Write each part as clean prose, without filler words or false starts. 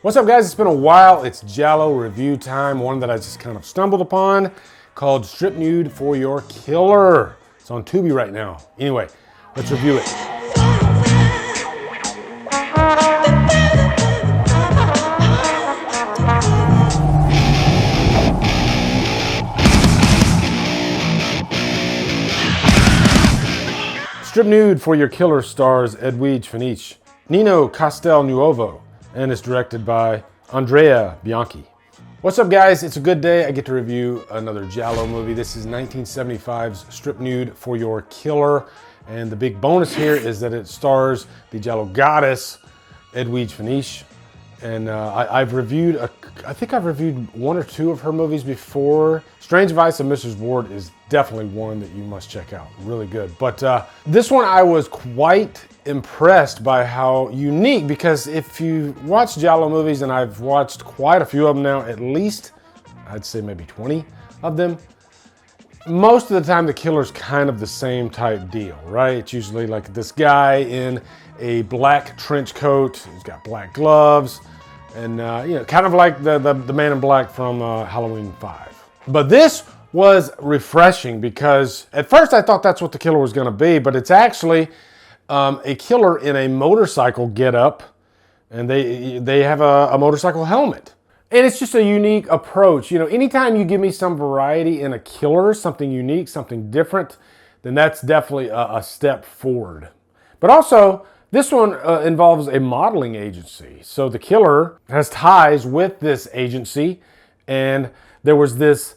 What's up, guys? It's been a while. It's Giallo review time, one that I just kind of stumbled upon called Strip Nude for Your Killer. It's on Tubi right now. Anyway, let's review it. Strip Nude for Your Killer stars Edwige Fenech, Nino Castelnuovo, and is directed by Andrea Bianchi. What's up, guys? It's a good day. I get to review another Giallo movie. This is 1975's Strip Nude for Your Killer. And the big bonus here is that it stars the Giallo goddess, Edwige Fenech. And I've reviewed, I think I've reviewed one or two of her movies before. Strange Vice of Mrs. Ward is definitely one that you must check out. Really good. But this one I was quite impressed by how unique, because if you watch Giallo movies, and I've watched quite a few of them now, at least, I'd say maybe 20 of them, most of the time the killer's kind of the same type deal, right? It's usually like this guy in a black trench coat, he's got black gloves, and you know, kind of like the man in black from Halloween 5. But this was refreshing because at first I thought that's what the killer was gonna be, but it's actually a killer in a motorcycle getup, and they have a motorcycle helmet. And it's just a unique approach. You know, anytime you give me some variety in a killer, something unique, something different, then that's definitely a step forward. But also, this one involves a modeling agency. So the killer has ties with this agency, and there was this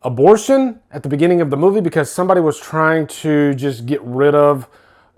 abortion at the beginning of the movie because somebody was trying to just get rid of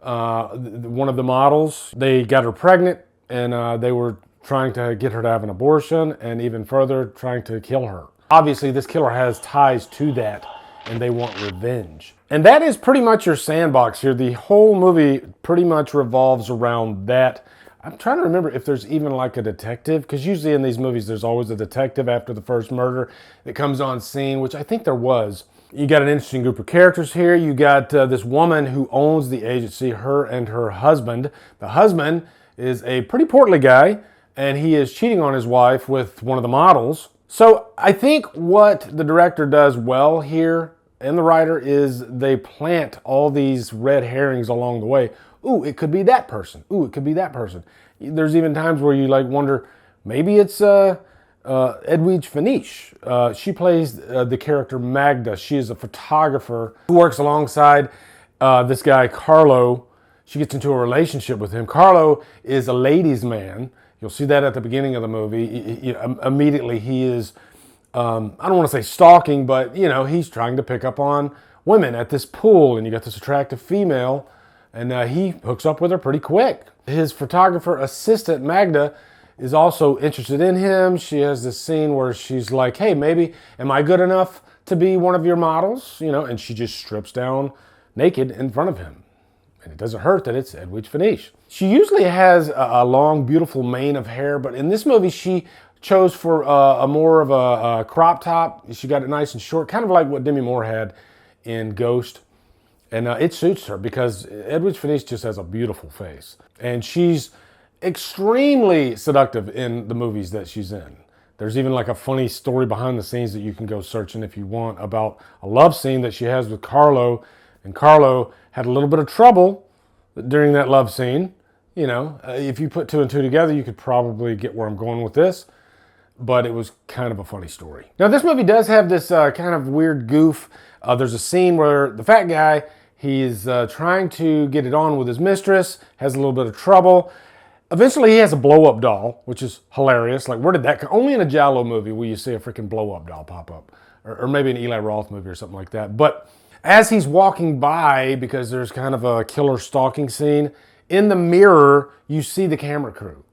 one of the models. They got her pregnant, and they were trying to get her to have an abortion, and even further, trying to kill her. Obviously, this killer has ties to that, and they want revenge. And that is pretty much your sandbox here. The whole movie pretty much revolves around that. I'm trying to remember if there's even like a detective, because usually in these movies, there's always a detective after the first murder that comes on scene, which I think there was. You got an interesting group of characters here. You got this woman who owns the agency, her and her husband. The husband is a pretty portly guy, and he is cheating on his wife with one of the models. So I think what the director does well here, and the writer, is they plant all these red herrings along the way. Ooh, it could be that person. Ooh, it could be that person. There's even times where you like wonder, maybe it's Edwige Fenech. She plays the character Magda. She is a photographer who works alongside this guy, Carlo. She gets into a relationship with him. Carlo is a ladies' man. You'll see that at the beginning of the movie. Immediately he is, I don't want to say stalking, but you know, he's trying to pick up on women at this pool, and you got this attractive female, and he hooks up with her pretty quick. His photographer assistant, Magda, is also interested in him. She has this scene where she's like, hey, maybe, am I good enough to be one of your models? You know, and she just strips down naked in front of him. And it doesn't hurt that it's Edwige Fenech. She usually has a long, beautiful mane of hair, but in this movie, she chose for a more of a crop top. She got it nice and short, kind of like what Demi Moore had in Ghost. And it suits her because Edwige Fenech just has a beautiful face. And she's extremely seductive in the movies that she's in. There's even like a funny story behind the scenes that you can go searching if you want about a love scene that she has with Carlo. And Carlo had a little bit of trouble during that love scene. You know, if you put two and two together, you could probably get where I'm going with this. But it was kind of a funny story. Now, this movie does have this kind of weird goof. There's a scene where the fat guy, he's trying to get it on with his mistress, has a little bit of trouble. Eventually, he has a blow-up doll, which is hilarious. Like, where did that come? Only in a Giallo movie will you see a freaking blow-up doll pop up. Or maybe an Eli Roth movie or something like that. But as he's walking by, because there's kind of a killer stalking scene, in the mirror, you see the camera crew.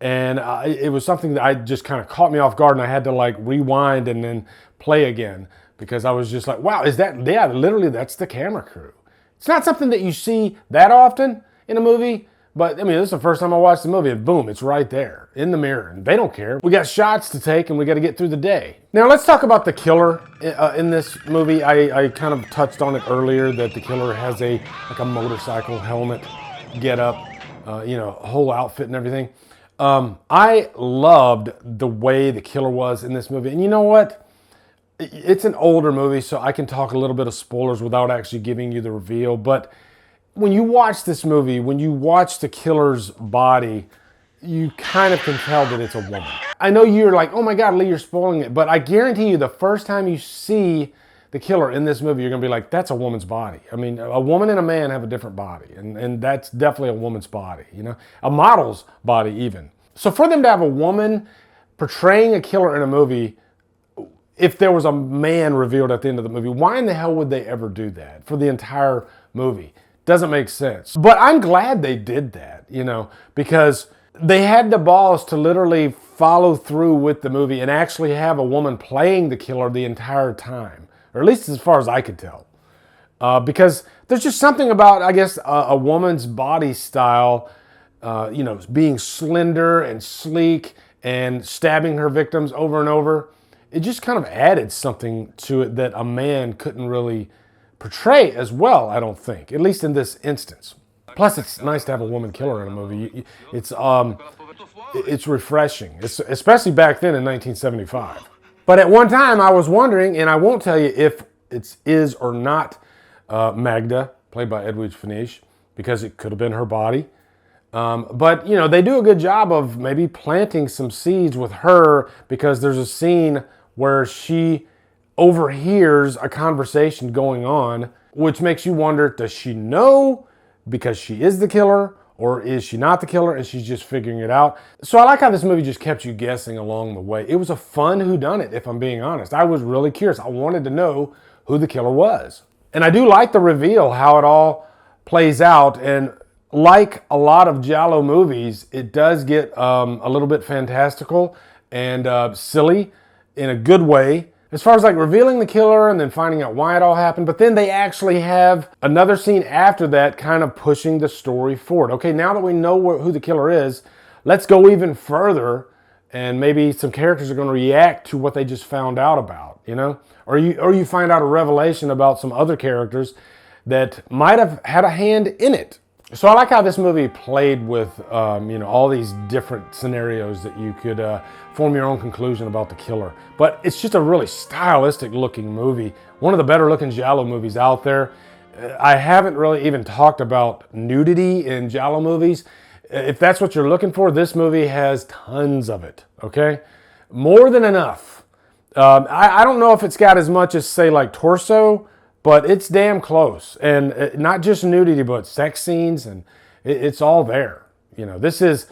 And it was something that I just kind of caught me off guard, and I had to like rewind and then play again, because I was just like, wow, is that, yeah, literally that's the camera crew. It's not something that you see that often in a movie, but I mean, this is the first time I watched the movie, and boom, it's right there in the mirror, and they don't care. We got shots to take, and we got to get through the day. Now, let's talk about the killer in this movie. I kind of touched on it earlier, that the killer has like a motorcycle helmet, get up, you know, whole outfit and everything. I loved the way the killer was in this movie. And you know what? It's an older movie, so I can talk a little bit of spoilers without actually giving you the reveal. But when you watch this movie, when you watch the killer's body, you kind of can tell that it's a woman. I know you're like, oh my God, Lee, you're spoiling it. But I guarantee you the first time you see the killer in this movie, you're going to be like, that's a woman's body. I mean, a woman and a man have a different body. And that's definitely a woman's body, you know, a model's body even. So for them to have a woman portraying a killer in a movie, if there was a man revealed at the end of the movie, why in the hell would they ever do that for the entire movie? Doesn't make sense. But I'm glad they did that, you know, because they had the balls to literally follow through with the movie and actually have a woman playing the killer the entire time, or at least as far as I could tell. Because there's just something about, I guess, a woman's body style, you know, being slender and sleek and stabbing her victims over and over. It just kind of added something to it that a man couldn't really portray as well, I don't think, at least in this instance. Plus, it's nice to have a woman killer in a movie. It's refreshing, especially back then in 1975. But at one time, I was wondering, and I won't tell you if it is or not Magda, played by Edwige Fenech, because it could have been her body. But, you know, they do a good job of maybe planting some seeds with her, because there's a scene where she overhears a conversation going on, which makes you wonder, does she know because she is the killer, or is she not the killer and she's just figuring it out? So I like how this movie just kept you guessing along the way. It was a fun whodunit, if I'm being honest. I was really curious. I wanted to know who the killer was. And I do like the reveal, how it all plays out. And like a lot of Giallo movies, it does get a little bit fantastical and silly in a good way, as far as like revealing the killer and then finding out why it all happened. But then they actually have another scene after that kind of pushing the story forward. Okay, now that we know who the killer is, let's go even further, and maybe some characters are going to react to what they just found out about, you know? Or you find out a revelation about some other characters that might have had a hand in it. So I like how this movie played with, you know, all these different scenarios that you could form your own conclusion about the killer. But it's just a really stylistic looking movie. One of the better looking Giallo movies out there. I haven't really even talked about nudity in Giallo movies. If that's what you're looking for, this movie has tons of it, okay? More than enough. I don't know if it's got as much as, say, like torso, but it's damn close. And not just nudity, but sex scenes, and it's all there. You know, this is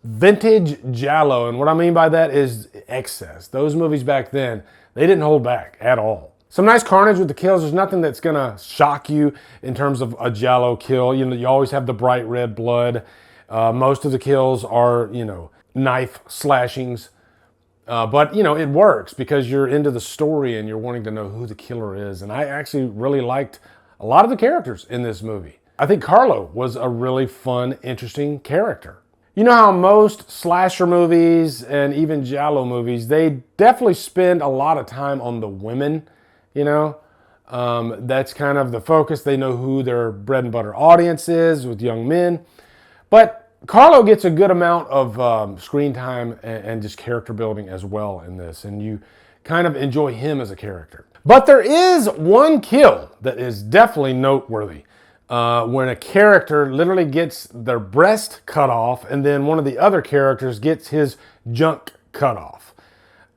vintage Giallo, and what I mean by that is excess. Those movies back then, they didn't hold back at all. Some nice carnage with the kills. There's nothing that's gonna shock you in terms of a Giallo kill. You know, you always have the bright red blood. Most of the kills are, you know, knife slashings. But, you know, it works because you're into the story and you're wanting to know who the killer is. And I actually really liked a lot of the characters in this movie. I think Carlo was a really fun, interesting character. You know how most slasher movies and even Giallo movies, they definitely spend a lot of time on the women, you know? That's kind of the focus. They know who their bread and butter audience is with young men. But Carlo gets a good amount of screen time and just character building as well in this, and you kind of enjoy him as a character. But there is one kill that is definitely noteworthy. When a character literally gets their breast cut off, and then one of the other characters gets his junk cut off.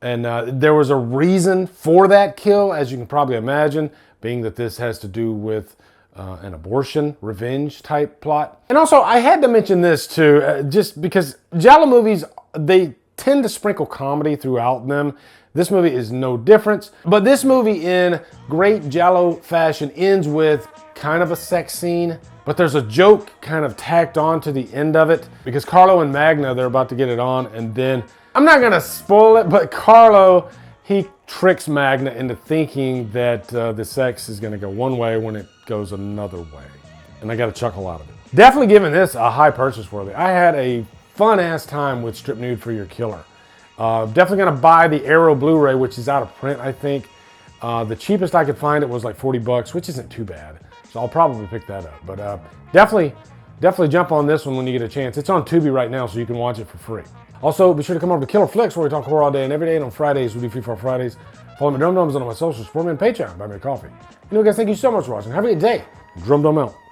And there was a reason for that kill, as you can probably imagine, being that this has to do with an abortion, revenge type plot. And also, I had to mention this too, just because Giallo movies, they tend to sprinkle comedy throughout them. This movie is no different. But this movie, in great Giallo fashion, ends with kind of a sex scene. But there's a joke kind of tacked on to the end of it, because Carlo and Magna, they're about to get it on, and then, I'm not gonna spoil it, but Carlo, he tricks Magna into thinking that the sex is gonna go one way when it goes another way. And I got a chuckle out of it. Definitely giving this a high purchase worthy. I had a fun ass time with Strip Nude for Your Killer. Definitely gonna buy the Arrow Blu-ray, which is out of print, I think. The cheapest I could find it was like 40 bucks, which isn't too bad. So I'll probably pick that up. But definitely definitely jump on this one when you get a chance. It's on Tubi right now, so you can watch it for free. Also, be sure to come over to Killer Flicks, where we talk horror all day and every day. And on Fridays, we do Free for Fridays. Follow me at Drumdums and on my social, support me on Patreon, buy me a coffee. You know, guys, thank you so much for watching. Have a good day. Drumdum out.